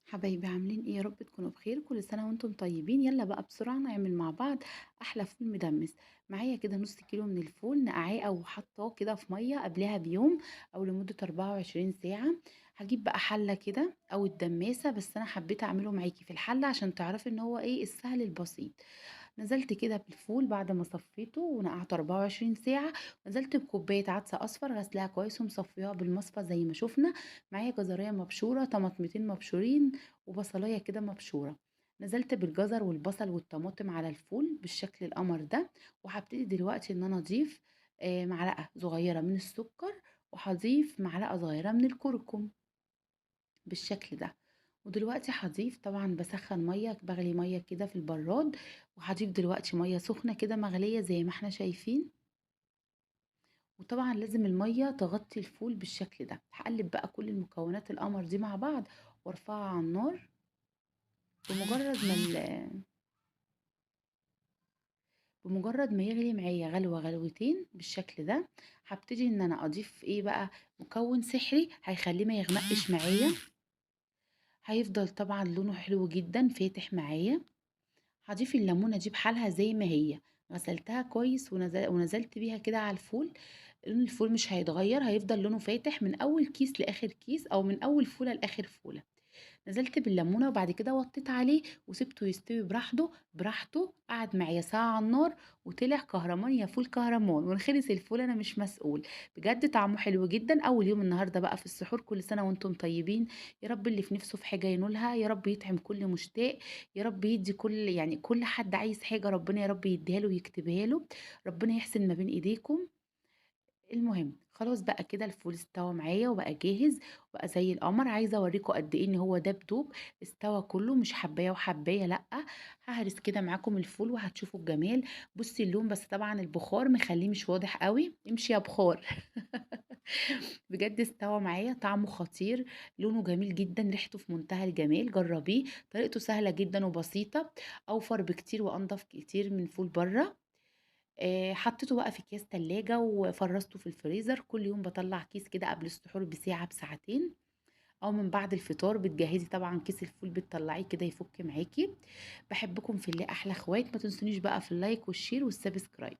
حبايبي عاملين ايه؟ يا رب تكونوا بخير. كل سنة وانتم طيبين. يلا بقى بسرعة نعمل مع بعض احلى فول مدمس. معايا كده نص كيلو من الفول نقعاه او حطاه كده في مية قبلها بيوم او لمدة 24 ساعة. هجيب بقى حلة كده او الدماسة، بس انا حبيت اعمله معاكي في الحلة عشان تعرفي ان هو ايه السهل البسيط. نزلت كده بالفول بعد ما صفيته ونقعته 24 ساعة. نزلت بكوباية عدس أصفر غسلاها كويس ومصفياها بالمصفى زي ما شفنا. معايا جزرية مبشورة، طماطمتين مبشورين، وبصلاية كده مبشورة. نزلت بالجزر والبصل والطماطم على الفول بالشكل القمر ده. وهبتدي دلوقتي ان انا اضيف معلقة صغيرة من السكر، وهضيف معلقة صغيرة من الكركم بالشكل ده. ودلوقتي هضيف، طبعا بسخن ميه، بغلي ميه كده في البراد، وهضيف دلوقتي ميه سخنه كده مغليه زي ما احنا شايفين. وطبعا لازم الميه تغطي الفول بالشكل ده. هقلب بقى كل المكونات القمر دي مع بعض وارفعها على النار. بمجرد ما بمجرد ما يغلي معايا غلوه غلوتين بالشكل ده، هبتدي ان انا اضيف ايه بقى، مكون سحري هيخليه ما يغمقش معايا. هيفضل طبعا لونه حلو جدا فاتح معايا. هضيف الليمونة دي بحالها زي ما هي، غسلتها كويس ونزلت بيها كده على الفول. لون الفول مش هيتغير، هيفضل لونه فاتح من اول كيس لاخر كيس او من اول فولة لاخر فولة. نزلت بالليمونه وبعد كده وطيت عليه وسبته يستوي براحته براحته. قعد معايا ساعه على النار وطلع كهرمان يا فول كهرمان، ونخلص الفول انا مش مسؤول. بجد طعمه حلو جدا. اول يوم النهارده بقى في السحور، كل سنه وانتم طيبين. يا رب اللي في نفسه في حاجه ينولها، يا رب يطعم كل مشتاق، يا رب يدي كل حد عايز حاجه ربنا يا رب يديها له ويكتبها له. ربنا يحسن ما بين ايديكم. المهم خلاص بقى كده الفول استوى معايا وبقى جاهز وبقى زي القمر. عايزه اوريكم قد ايه ان هو ده بدوب، استوى كله مش حبايه وحبايه لا. ههرس كده معاكم الفول وهتشوفوا الجمال. بصي اللون، بس طبعا البخار مخليه مش واضح قوي. امشي يا بخار. بجد استوى معايا، طعمه خطير، لونه جميل جدا، ريحته في منتهى الجمال. جربيه، طريقته سهله جدا وبسيطه، اوفر بكتير وانضف كتير من فول بره. حطيته بقى في اكياس تلاجة وفرزته في الفريزر. كل يوم بطلع كيس كده قبل السحور بساعة بساعتين، او من بعد الفطار بتجهزي طبعا كيس الفول بتطلعيه كده يفك معاكي. بحبكم في الله احلى اخوات. ما تنسونيش بقى في اللايك والشير والسبسكرايب.